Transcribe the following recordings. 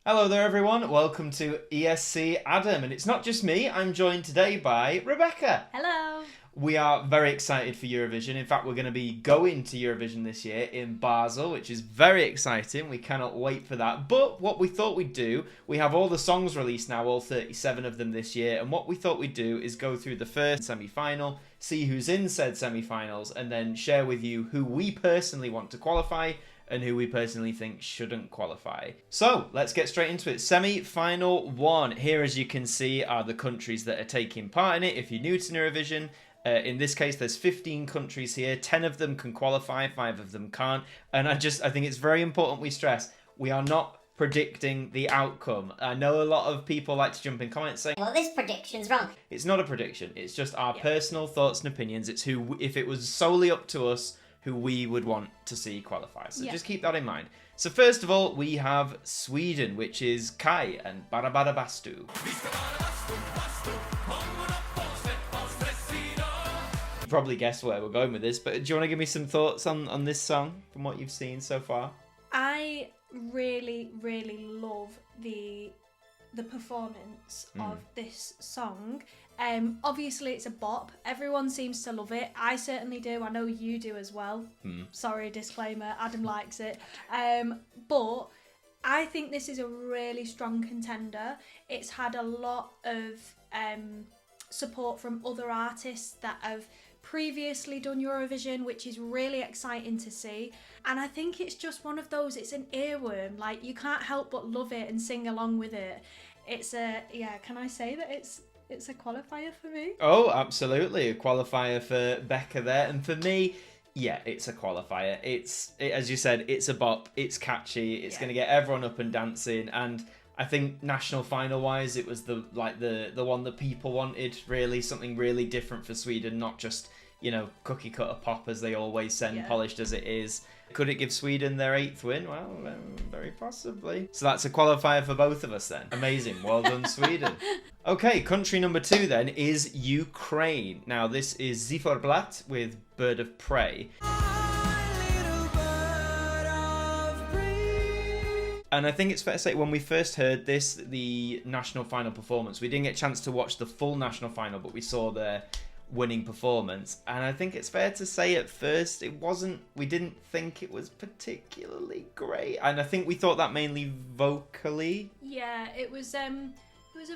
Hello there everyone, welcome to ESC Adam, and it's not just me, I'm joined today by Rebecca. Hello. We are very excited for Eurovision. In fact, we're going to be going to Eurovision this year in Basel, which is very exciting. We cannot wait for that. But what we thought we'd do, we have all the songs released now, all 37 of them this year, and what we thought we'd do is go through the first semi-final, see who's in said semi-finals, and then share with you who we personally want to qualify and who we personally think shouldn't qualify. So, let's get straight into it. Semi-final 1. Here, as you can see, are the countries that are taking part in it. If you're new to Eurovision, in this case, there's 15 countries here. 10 of them can qualify, 5 of them can't. And I think it's very important we stress, we are not predicting the outcome. I know a lot of people like to jump in comments saying, well, this prediction's wrong. It's not a prediction. It's just our personal thoughts and opinions. It's who, if it was solely up to us, who we would want to see qualify. So just keep that in mind. So first of all, we have Sweden, which is Kai and Barabarabastu. You probably guessed where we're going with this, but do you want to give me some thoughts on this song from what you've seen so far? I really, really love the performance of this song. Obviously it's a bop. Everyone seems to love it. I certainly do. I know you do as well. Sorry, disclaimer. Adam likes it. But I think this is a really strong contender. It's had a lot of support from other artists that have previously done Eurovision, which is really exciting to see. And I think it's just one of those, it's an earworm. Like, you can't help but love it and sing along with it. It's can I say that it's a qualifier for me? Oh, absolutely. A qualifier for Becca there. And for me, yeah, it's a qualifier. As you said, it's a bop. It's catchy. It's going to get everyone up and dancing. And I think national final wise, it was the one that people wanted, really, something really different for Sweden, not just, cookie cutter pop as they always send, polished as it is. Could it give Sweden their 8th win? Well, very possibly. So that's a qualifier for both of us then. Amazing. Well done, Sweden. Okay, country number 2 then is Ukraine. Now, this is Ziforblat with Bird of Prey. And I think it's fair to say when we first heard this, the national final performance, we didn't get a chance to watch the full national final, but we saw their winning performance. And I think it's fair to say at first we didn't think it was particularly great. And I think we thought that mainly vocally. Yeah, it was a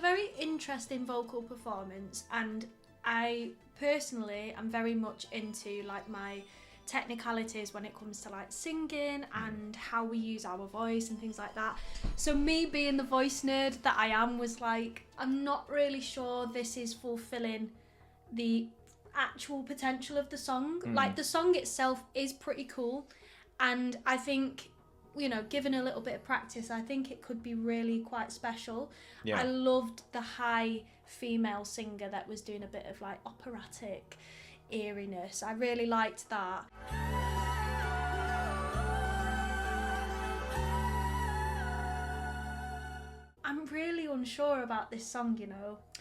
very interesting vocal performance. And I personally am very much into like my technicalities when it comes to like singing and how we use our voice and things like that. So me being the voice nerd that I am was like, I'm not really sure this is fulfilling the actual potential of the song. Like, the song itself is pretty cool, and I think, given a little bit of practice, I think it could be really quite special. I loved the high female singer that was doing a bit of like operatic eeriness. I really liked that. I'm really unsure about this song,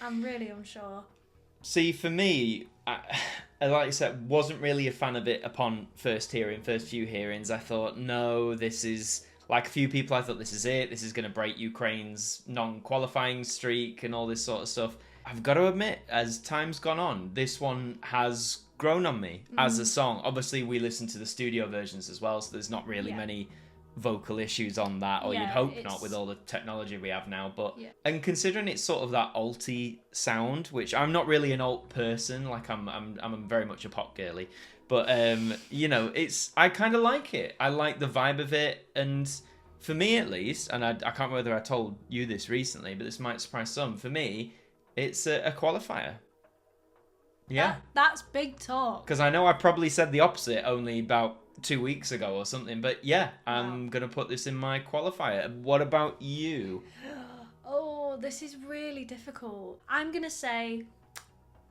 I'm really unsure. See, for me, like I said, wasn't really a fan of it upon first few hearings. I thought, no, this is, like a few people, I thought this is it. This is going to break Ukraine's non-qualifying streak and all this sort of stuff. I've got to admit, as time's gone on, this one has grown on me as a song. Obviously, we listen to the studio versions as well, so there's not really many vocal issues on that, or you'd hope not with all the technology we have now. But and considering it's sort of that alty sound, which I'm not really an alt person, like I'm very much a pop girly, but I kind of like it. I like the vibe of it, and for me at least, and I can't remember whether I told you this recently, but this might surprise some. For me, it's a qualifier. Yeah, that's big talk. Because I know I probably said the opposite only about 2 weeks ago or something, but yeah, I'm gonna put this in my qualifier. What about you? Oh, this is really difficult. I'm gonna say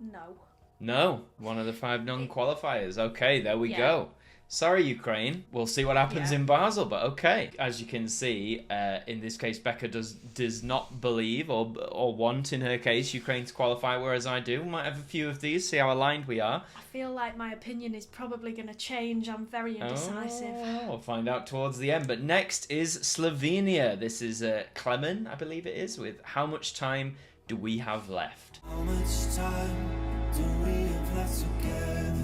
no. No, one of the 5 non-qualifiers. Okay, there we go. Sorry, Ukraine. We'll see what happens in Basel, but okay. As you can see, in this case, Becca does not believe or want, in her case, Ukraine to qualify, whereas I do. We might have a few of these, see how aligned we are. I feel like my opinion is probably going to change. I'm very indecisive. Oh, we'll find out towards the end. But next is Slovenia. This is Klemen, I believe it is, with How Much Time Do We Have Left? How much time do we have left together?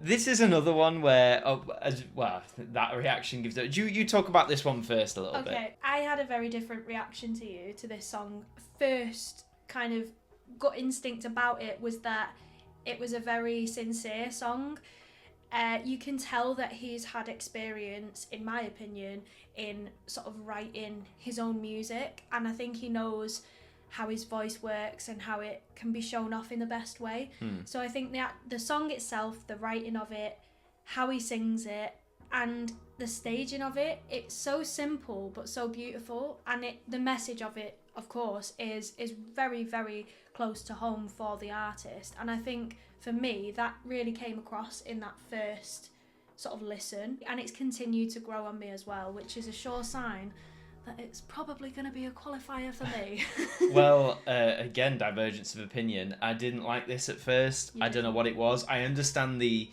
This is another one where, that reaction gives it. You talk about this one first a little bit. Okay, I had a very different reaction to you to this song. First kind of gut instinct about it was that it was a very sincere song. You can tell that he's had experience, in my opinion, in sort of writing his own music, and I think he knows how his voice works and how it can be shown off in the best way. So I think the song itself, the writing of it, how he sings it, and the staging of it, it's so simple but so beautiful, and the message of it, of course, is very, very close to home for the artist. And I think for me that really came across in that first sort of listen, and it's continued to grow on me as well, which is a sure sign that it's probably going to be a qualifier for me. Well, again, divergence of opinion. I didn't like this at first. I don't know what it was. I understand the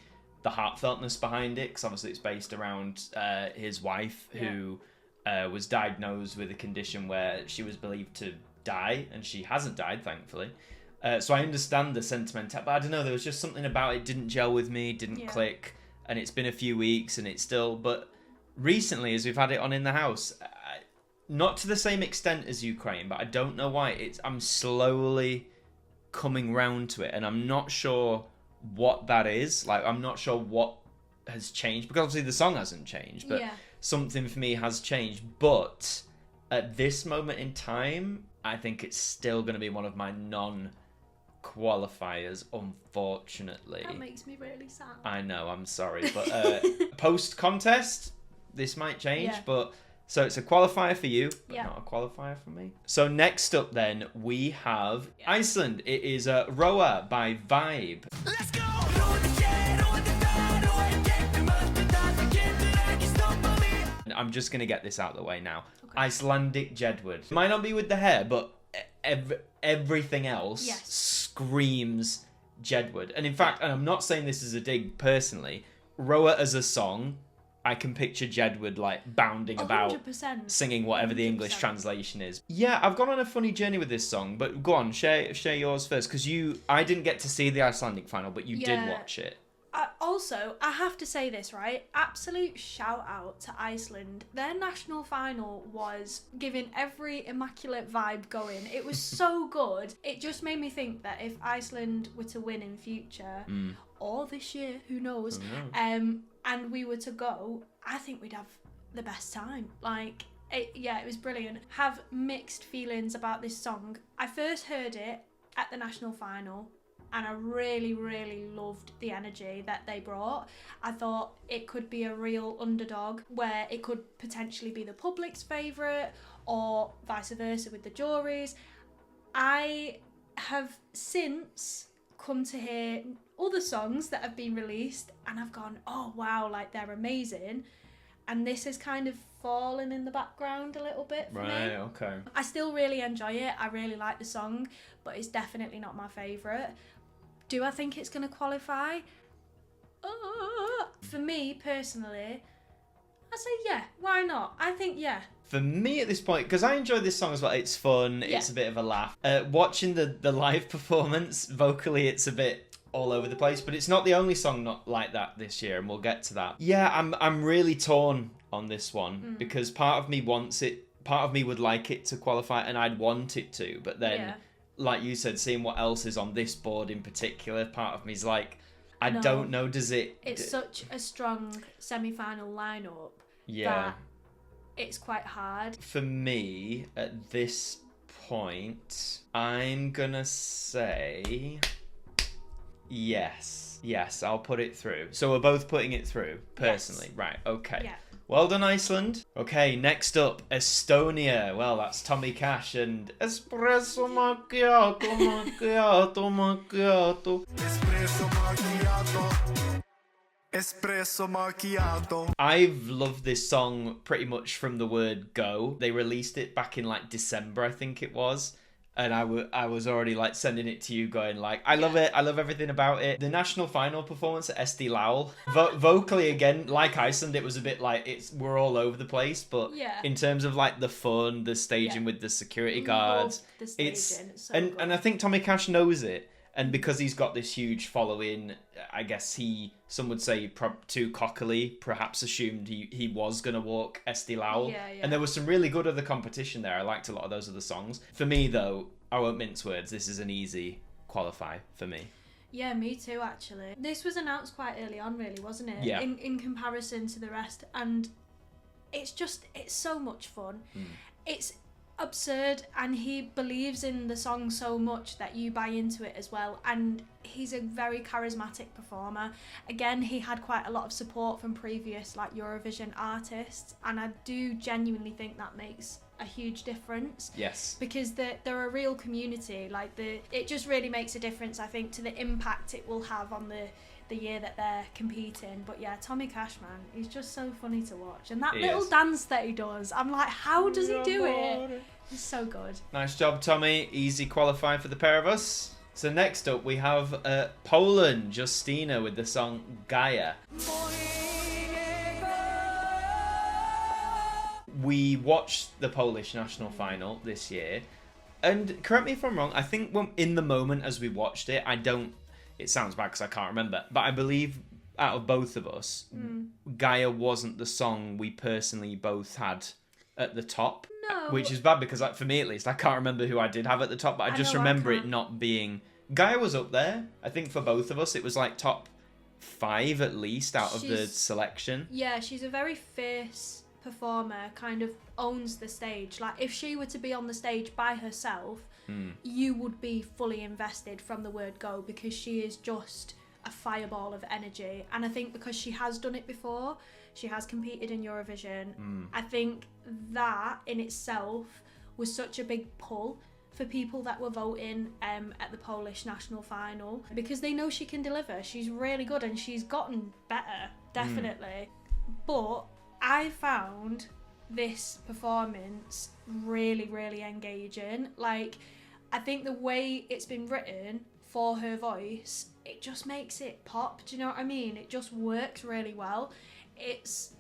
heartfeltness behind it, because obviously it's based around his wife, who was diagnosed with a condition where she was believed to die, and she hasn't died, thankfully. So I understand the sentiment, but I don't know, there was just something about it didn't gel with me, didn't click, and it's been a few weeks, and it's still... But recently, as we've had it on in the house... Not to the same extent as Ukraine, but I don't know why. I'm slowly coming round to it, and I'm not sure what that is. Like, I'm not sure what has changed, because obviously the song hasn't changed, but something for me has changed. But at this moment in time, I think it's still going to be one of my non-qualifiers, unfortunately. That makes me really sad. I know, I'm sorry. But post-contest, this might change, but... So it's a qualifier for you, but not a qualifier for me. So next up then, we have Iceland. It is Roa by Vibe. Let's go! I'm just going to get this out of the way now. Okay. Icelandic Jedward. Might not be with the hair, but everything else screams Jedward. And in fact, and I'm not saying this as a dig personally, Roa as a song... I can picture Jedward like bounding about, 100%. Singing whatever the English translation is. Yeah, I've gone on a funny journey with this song, but go on, share yours first, because I didn't get to see the Icelandic final, but you did watch it. Also, I have to say this, right? Absolute shout out to Iceland. Their national final was giving every immaculate vibe going. It was so good. It just made me think that if Iceland were to win in future, or this year, who knows, and we were to go, I think we'd have the best time. Like, it was brilliant. Have mixed feelings about this song. I first heard it at the national final, and I really, really loved the energy that they brought. I thought it could be a real underdog, where it could potentially be the public's favourite, or vice versa with the juries. I have since come to hear other songs that have been released, and I've gone, oh wow, like they're amazing, and this has kind of fallen in the background a little bit for me. Right, okay. I still really enjoy it. I really like the song, but it's definitely not my favourite. Do I think it's going to qualify? For me personally, I say yeah, why not? I think For me at this point, because I enjoy this song as well, it's fun, it's a bit of a laugh. Watching the live performance, vocally it's a bit all over the place, but it's not the only song not like that this year, and we'll get to that. Yeah, I'm really torn on this one, because part of me wants it, part of me would like it to qualify, and I'd want it to, but then, like you said, seeing what else is on this board in particular, part of me's like, I don't know, does it... It's such a strong semi-final lineup that it's quite hard. For me, at this point, I'm gonna say... Yes, I'll put it through. So we're both putting it through, personally. Yes. Right, okay. Yeah. Well done, Iceland. Okay, next up, Estonia. Well, that's Tommy Cash and Espresso Macchiato, Macchiato, Macchiato. Espresso Macchiato. espresso macchiato. I've loved this song pretty much from the word go. They released it back in like December, I think it was. And I was already like sending it to you going like, I love it. I love everything about it. The national final performance at SD Lowell. Vocally again, like Iceland, it was a bit like we're all over the place. But in terms of like the fun, the staging with the security guards, the staging. It's so and I think Tommy Cash knows it. And because he's got this huge following, I guess some would say too cockily, perhaps assumed he was going to walk SD Lowell. Yeah. And there was some really good other competition there. I liked a lot of those other songs. For me, though, I won't mince words. This is an easy qualify for me. Yeah, me too, actually. This was announced quite early on, really, wasn't it? Yeah. In comparison to the rest. And it's so much fun. It's absurd, and he believes in the song so much that you buy into it as well, and he's a very charismatic performer. Again, he had quite a lot of support from previous like Eurovision artists, and I do genuinely think that makes a huge difference. Yes, because they're a real community. Like it just really makes a difference, I think, to the impact it will have on the year that they're competing. But yeah, Tommy Cash, man, he's just so funny to watch, and that little dance that he does, I'm like, how does he do it? He's so good. Nice job, Tommy. Easy qualifying for the pair of us. So next up we have Poland, Justina with the song Gaia. We watched the Polish national final this year, and correct me if I'm wrong, I think in the moment as we watched it, it sounds bad because I can't remember, but I believe out of both of us, Gaia wasn't the song we personally both had at the top. No. Which is bad because, for me at least, I can't remember who I did have at the top, but I just remember it not being... Gaia was up there. I think for both of us, it was like top 5 at least out of the selection. Yeah, she's a very fierce performer, kind of owns the stage. Like, if she were to be on the stage by herself, you would be fully invested from the word go, because she is just a fireball of energy. And I think because she has done it before, she has competed in Eurovision, I think that in itself was such a big pull for people that were voting at the Polish national final, because they know she can deliver. She's really good, and she's gotten better, definitely. But I found this performance really, really engaging. Like, I think the way it's been written for her voice, it just makes it pop. Do you know what I mean? It just works really well. It's,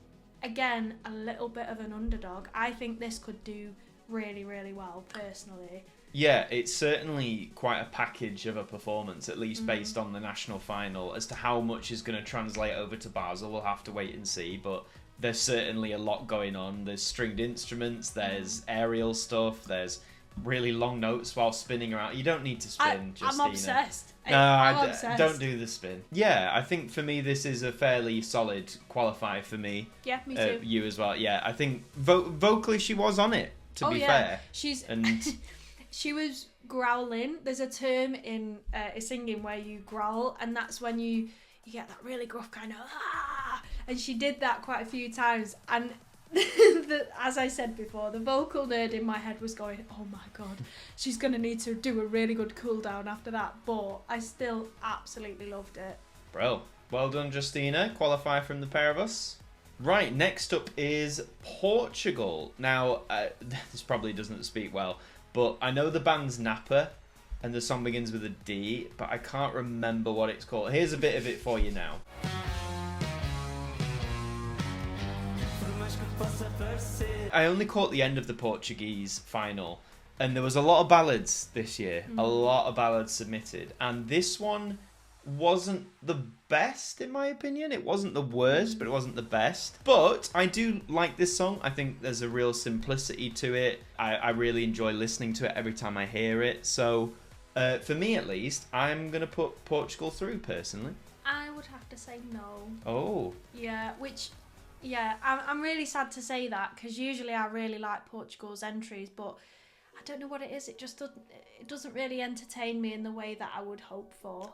again, a little bit of an underdog. I think this could do really, really well, personally. Yeah, it's certainly quite a package of a performance, at least based on the national final. As to how much is going to translate over to Basel, we'll have to wait and see, but there's certainly a lot going on. There's stringed instruments, there's aerial stuff, there's really long notes while spinning around. You don't need to spin, Justina. I'm obsessed. No, I'm obsessed. Don't do the spin. Yeah, I think for me this is a fairly solid qualify for me. Yeah, me too. You as well. Yeah, I think vocally she was on it, to be fair. She was growling. There's a term in singing where you growl, and that's when you get that really gruff kind of ah! And she did that quite a few times, and as I said before, the vocal nerd in my head was going, oh my god, she's going to need to do a really good cool down after that, but I still absolutely loved it. Bro, well done, Justina. Qualify from the pair of us. Right, next up is Portugal. Now, this probably doesn't speak well, but I know the band's Napa, and the song begins with a D, but I can't remember what it's called. Here's a bit of it for you now. I only caught the end of the Portuguese final, and there was a lot of ballads this year, a lot of ballads submitted, and this one wasn't the best in my opinion. It wasn't the worst, but it wasn't the best. But I do like this song. I think there's a real simplicity to it. I really enjoy listening to it every time I hear it. So for me at least, I'm going to put Portugal through personally. I would have to say no. Oh. Yeah, I'm really sad to say that, because usually I really like Portugal's entries, but I don't know what it is. It just doesn't really entertain me in the way that I would hope for.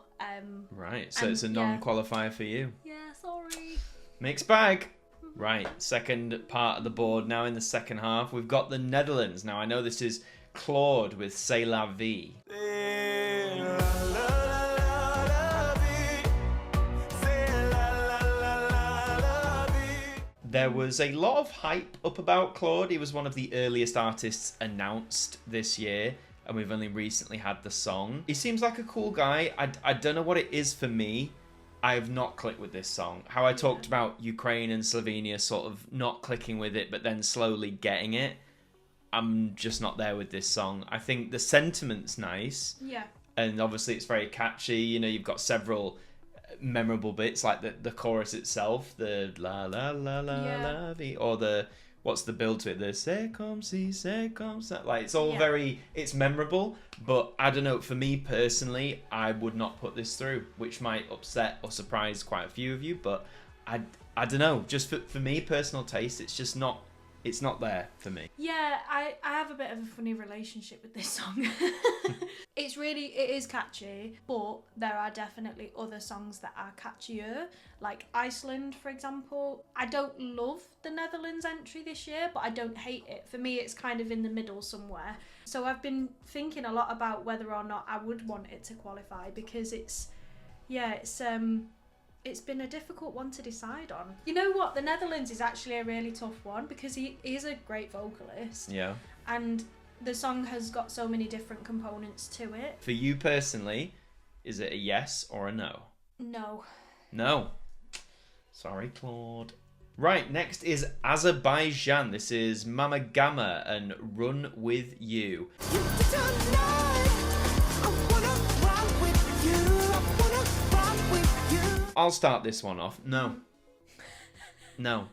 Right, so it's a non-qualifier for you. Yeah, sorry. Mixed bag. Right, second part of the board now in the second half. We've got the Netherlands. Now, I know this is Claude with C'est la vie. There was a lot of hype up about Claude. He was one of the earliest artists announced this year, and we've only recently had the song. He seems like a cool guy. I don't know what it is for me. I have not clicked with this song. How I talked about Ukraine and Slovenia sort of not clicking with it, but then slowly getting it. I'm just not there with this song. I think the sentiment's nice. Yeah. And obviously it's very catchy. You know, you've got several memorable bits, like the chorus itself, the la la la la la, or the, what's the build to it, the c'est comme si, like it's all very, it's memorable, but I don't know, for me personally, I would not put this through, which might upset or surprise quite a few of you, but I don't know, just for me, personal taste, it's not there for me. Yeah, I have a bit of a funny relationship with this song. It is catchy, but there are definitely other songs that are catchier, like Iceland, for example. I don't love the Netherlands entry this year, but I don't hate it. For me, it's kind of in the middle somewhere. So I've been thinking a lot about whether or not I would want it to qualify, because it's been a difficult one to decide on. You know what? The Netherlands is actually a really tough one, because he is a great vocalist. Yeah. And the song has got so many different components to it. For you personally, is it a yes or a no? No. No. Sorry, Claude. Right, next is Azerbaijan. This is Mama Gamma and Run With You. I'll start this one off. No. No.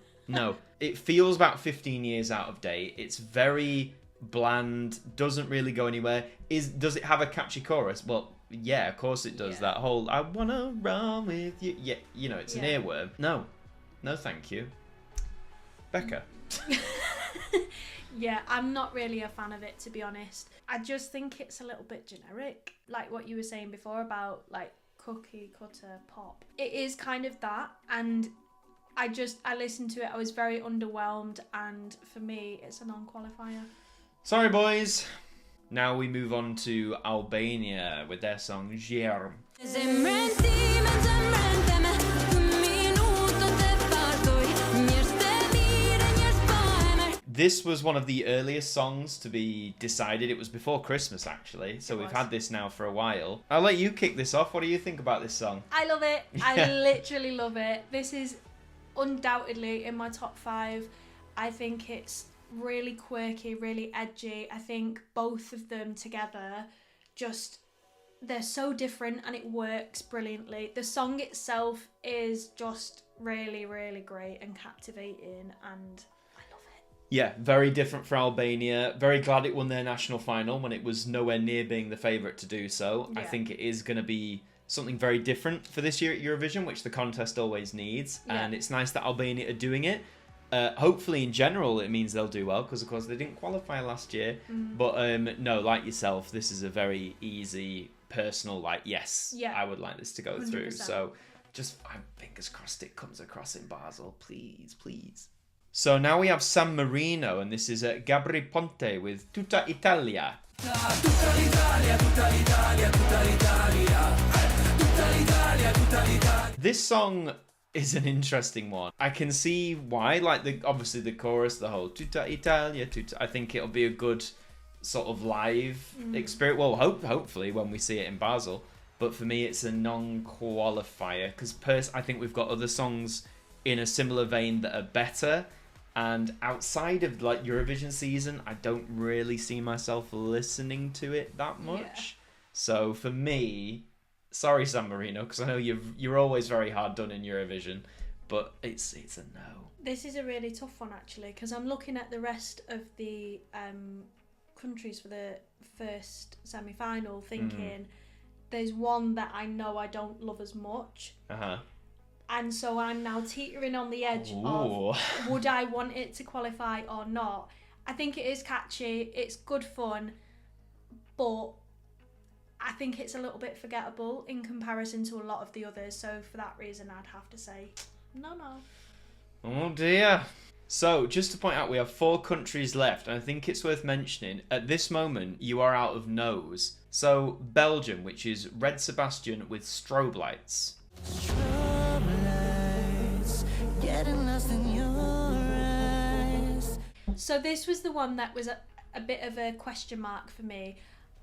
It feels about 15 years out of date. It's very bland, doesn't really go anywhere. Does it have a catchy chorus? Well, yeah, of course it does. That whole I wanna run with you. Yeah, you know, it's an earworm. No, thank you. Becca. Yeah, I'm not really a fan of it, to be honest. I just think it's a little bit generic, like what you were saying before about like cookie cutter pop. It is kind of that, and I listened to it, I was very underwhelmed, and for me it's a non-qualifier. Sorry, boys. Now we move on to Albania with their song Germ. This was one of the earliest songs to be decided. It was before Christmas, actually, so we've had this now for a while. I'll let you kick this off. What do you think about this song? I love it. I literally love it. This is undoubtedly in my top 5. I think it's really quirky, really edgy. I think both of them together, they're so different, and it works brilliantly. The song itself is just really, really great and captivating, and yeah, very different for Albania. Very glad it won their national final when it was nowhere near being the favourite to do so. Yeah. I think it is going to be something very different for this year at Eurovision, which the contest always needs. Yeah. And it's nice that Albania are doing it. Hopefully, in general, it means they'll do well, because, of course, they didn't qualify last year. But, no, like yourself, this is a very easy, personal, yes, I would like this to go 100%. Through. So, fingers crossed it comes across in Basel. Please, please. So now we have San Marino, and this is Gabri Ponte with Tutta Italia. This song is an interesting one. I can see why, obviously the chorus, the whole Tutta Italia, I think it'll be a good sort of live experience. Well, hopefully when we see it in Basel. But for me, it's a non-qualifier, because I think we've got other songs in a similar vein that are better. And outside of Eurovision season, I don't really see myself listening to it that much. Yeah. So for me, sorry San Marino, because I know you're always very hard done in Eurovision, but it's a no. This is a really tough one, actually, because I'm looking at the rest of the countries for the first semi-final, thinking there's one that I know I don't love as much. And so I'm now teetering on the edge of, would I want it to qualify or not? I think it is catchy, it's good fun, but I think it's a little bit forgettable in comparison to a lot of the others. So for that reason, I'd have to say no. Oh dear. So just to point out, we have 4 countries left, and I think it's worth mentioning, at this moment, you are out of no's. So Belgium, which is Red Sebastian with Strobe Lights. Getting lost in your So this was the one that was a bit of a question mark for me.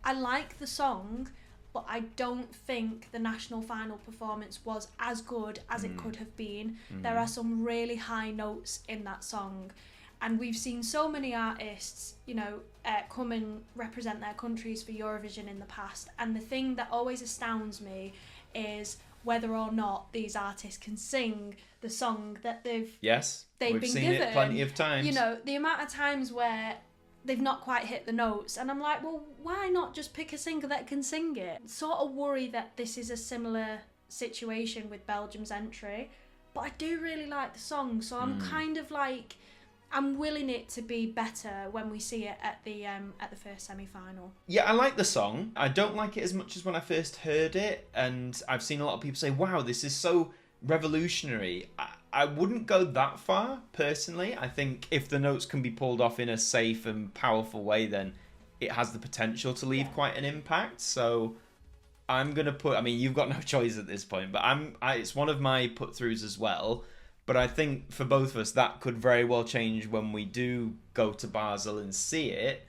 I like the song, but I don't think the national final performance was as good as it could have been. There are some really high notes in that song, and we've seen so many artists, you know, come and represent their countries for Eurovision in the past, and the thing that always astounds me is whether or not these artists can sing the song that they've we've been seen given. it plenty of times. You know, the amount of times where they've not quite hit the notes, and I'm like, well, why not just pick a singer that can sing it? Sort of worry that this is a similar situation with Belgium's entry, but I do really like the song, so I'm kind of like, I'm willing it to be better when we see it at the first semi-final. Yeah, I like the song. I don't like it as much as when I first heard it, and I've seen a lot of people say, wow, this is so revolutionary. I wouldn't go that far, personally. I think if the notes can be pulled off in a safe and powerful way, then it has the potential to leave quite an impact. So I'm going to put... I mean, you've got no choice at this point, but it's one of my put-throughs as well. But I think for both of us, that could very well change when we do go to Basel and see it.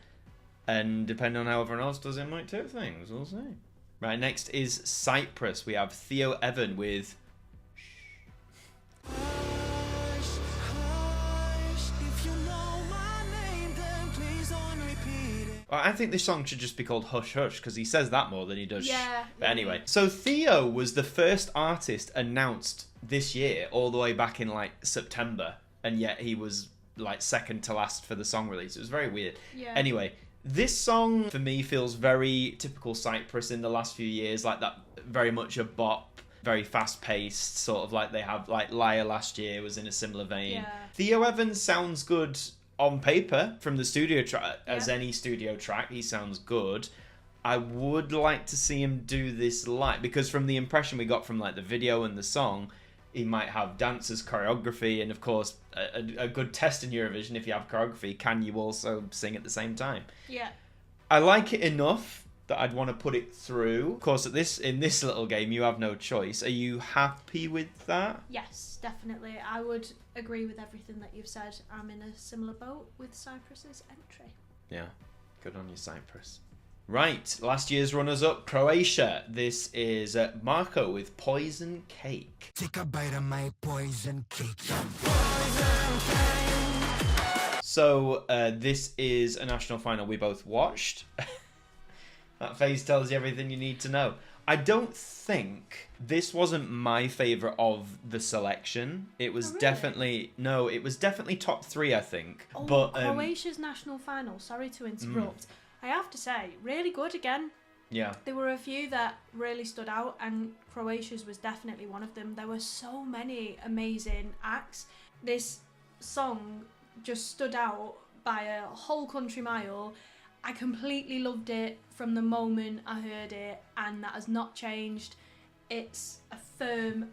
And depending on how everyone else does, it might tip things. We'll see. Right, next is Cyprus. We have Theo Evan with... I think this song should just be called Hush Hush, because he says that more than he does Yeah. But anyway, so Theo was the first artist announced this year, all the way back in like September, and yet he was like second to last for the song release. It was very weird. Yeah. Anyway, this song for me feels very typical Cyprus in the last few years, like that, very much a bop, very fast paced, sort of like they have, like Liar last year was in a similar vein. Yeah. Theo Evans sounds good on paper from the studio track, as any studio track. He sounds good. I would like to see him do this live, because from the impression we got from like the video and the song, he might have dancers, choreography, and of course a good test in Eurovision. If you have choreography, can you also sing at the same time? Yeah. I like it enough that I'd want to put it through. Of course, in this little game, you have no choice. Are you happy with that? Yes, definitely. I would agree with everything that you've said. I'm in a similar boat with Cyprus's entry. Yeah, good on you, Cyprus. Right, last year's runners-up, Croatia. This is Marco with Poison Cake. Take a bite of my poison cake. So, this is a national final we both watched. That face tells you everything you need to know. I don't think this wasn't my favourite of the selection. It was definitely top 3, I think. Oh, but Croatia's national final, sorry to interrupt. I have to say, really good again. Yeah. There were a few that really stood out, and Croatia's was definitely one of them. There were so many amazing acts. This song just stood out by a whole country mile. I completely loved it from the moment I heard it, and that has not changed. It's a firm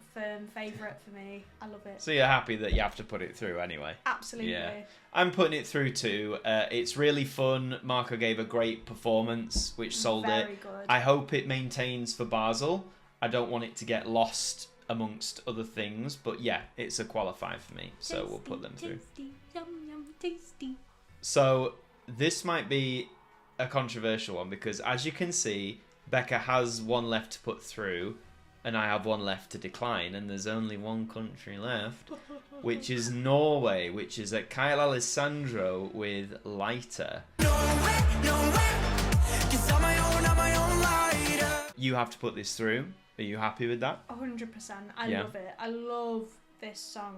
favourite for me. I love it. So you're happy that you have to put it through anyway? Absolutely. Yeah. I'm putting it through too. It's really fun. Marco gave a great performance, which sold it. Very good. I hope it maintains for Basel. I don't want it to get lost amongst other things, but yeah, it's a qualifier for me. So we'll put them through. Tasty, yum, yum, tasty. So this might be a controversial one, because as you can see, Becca has one left to put through, and I have one left to decline, and there's only one country left, which is Norway, which is at Kyle Alessandro with Lighter. You have to put this through. Are you happy with that? 100%. I love it. I love this song.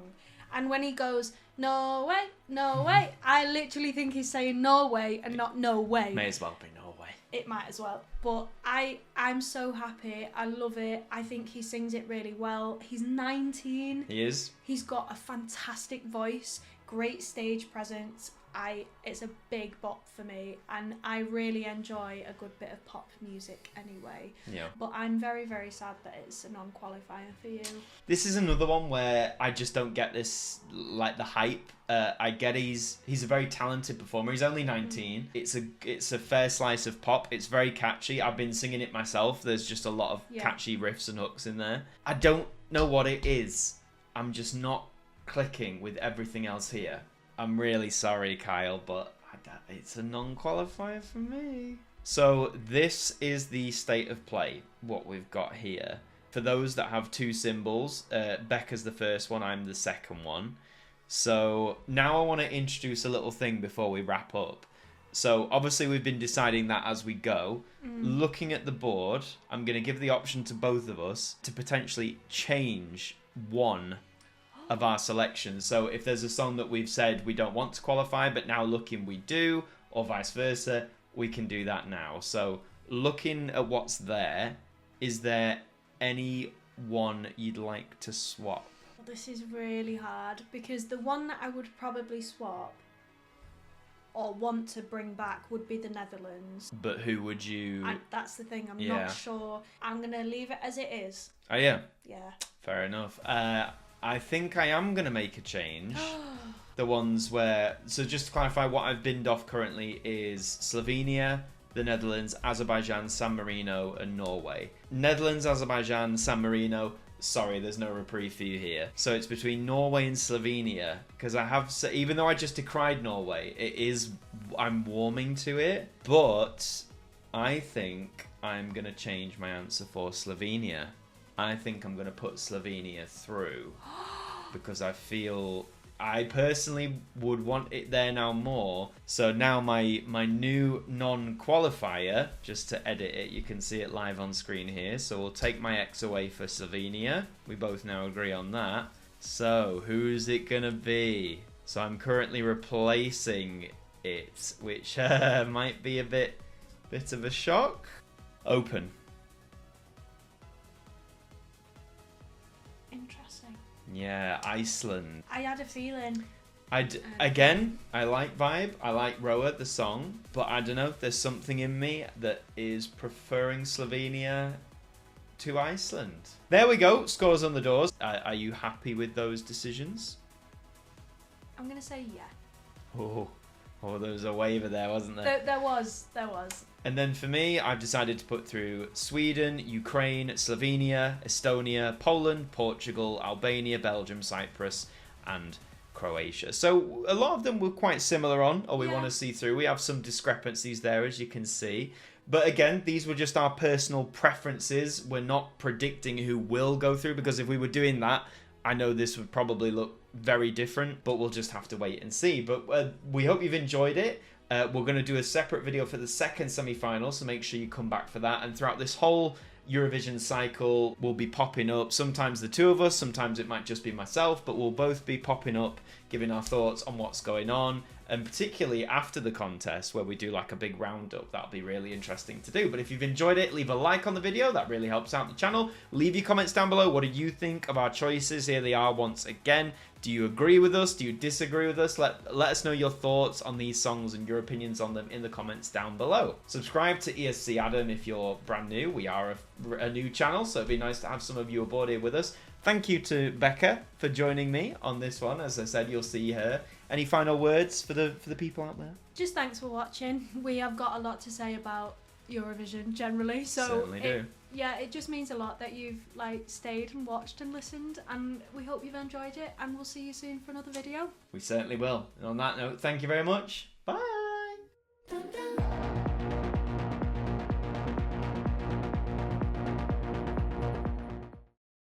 And when he goes, Norway, Norway, I literally think he's saying Norway and not no way. May as well be Norway. It might as well. But I'm so happy. I love it. I think he sings it really well. He's 19. He is. He's got a fantastic voice, great stage presence. It's a big bop for me, and I really enjoy a good bit of pop music anyway. Yeah. But I'm very, very sad that it's a non-qualifier for you. This is another one where I just don't get this, like, the hype. I get he's a very talented performer. He's only 19. It's a fair slice of pop. It's very catchy. I've been singing it myself. There's just a lot of catchy riffs and hooks in there. I don't know what it is. I'm just not clicking with everything else here. I'm really sorry, Kyle, but it's a non-qualifier for me. So this is the state of play, what we've got here. For those that have two symbols, Becca's the first one, I'm the second one. So now I want to introduce a little thing before we wrap up. So obviously we've been deciding that as we go. Looking at the board, I'm going to give the option to both of us to potentially change one of our selections. So if there's a song that we've said we don't want to qualify, but now looking we do, or vice versa, we can do that now. So looking at what's there, is there any one you'd like to swap? Well, this is really hard because the one that I would probably swap or want to bring back would be the Netherlands. But who would you... that's the thing, I'm not sure. I'm going to leave it as it is. Oh, yeah? Yeah. Fair enough. I think I am going to make a change. The ones where... So just to clarify, what I've binned off currently is Slovenia, the Netherlands, Azerbaijan, San Marino, and Norway. Netherlands, Azerbaijan, San Marino... Sorry, there's no reprieve for you here. So it's between Norway and Slovenia, because I have, even though I just decried Norway, I'm warming to it, but I think I'm going to change my answer for Slovenia. I think I'm going to put Slovenia through, because I personally would want it there now more. So now my new non-qualifier, just to edit it, you can see it live on screen here. So we'll take my X away for Slovenia. We both now agree on that. So who's it gonna be? So I'm currently replacing it, which might be a bit of a shock. Open. Yeah, Iceland. I had a feeling. Again, I like Vibe. I like Roa, the song. But I don't know, there's something in me that is preferring Slovenia to Iceland. There we go. Scores on the doors. Are you happy with those decisions? I'm going to say yeah. Oh, there was a waiver there, wasn't there? There was. And then for me, I've decided to put through Sweden, Ukraine, Slovenia, Estonia, Poland, Portugal, Albania, Belgium, Cyprus, and Croatia. So a lot of them were quite similar on, or we want to see through. We have some discrepancies there, as you can see. But again, these were just our personal preferences. We're not predicting who will go through, because if we were doing that, I know this would probably look very different, but we'll just have to wait and see. But we hope you've enjoyed it. We're going to do a separate video for the second semi-final, so make sure you come back for that. And throughout this whole Eurovision cycle, we'll be popping up. Sometimes the two of us, sometimes it might just be myself, but we'll both be popping up, giving our thoughts on what's going on. And particularly after the contest, where we do like a big roundup, that'll be really interesting to do. But if you've enjoyed it, leave a like on the video. That really helps out the channel. Leave your comments down below. What do you think of our choices? Here they are once again. Do you agree with us? Do you disagree with us? Let us know your thoughts on these songs and your opinions on them in the comments down below. Subscribe to ESC Adam if you're brand new. We are a new channel, so it'd be nice to have some of you aboard here with us. Thank you to Becca for joining me on this one. As I said, you'll see her. Any final words for the people out there? Just thanks for watching. We have got a lot to say about Eurovision generally, so certainly do. It just means a lot that you've stayed and watched and listened, and we hope you've enjoyed it, and we'll see you soon for another video. We certainly will. And on that note, thank you very much. Bye.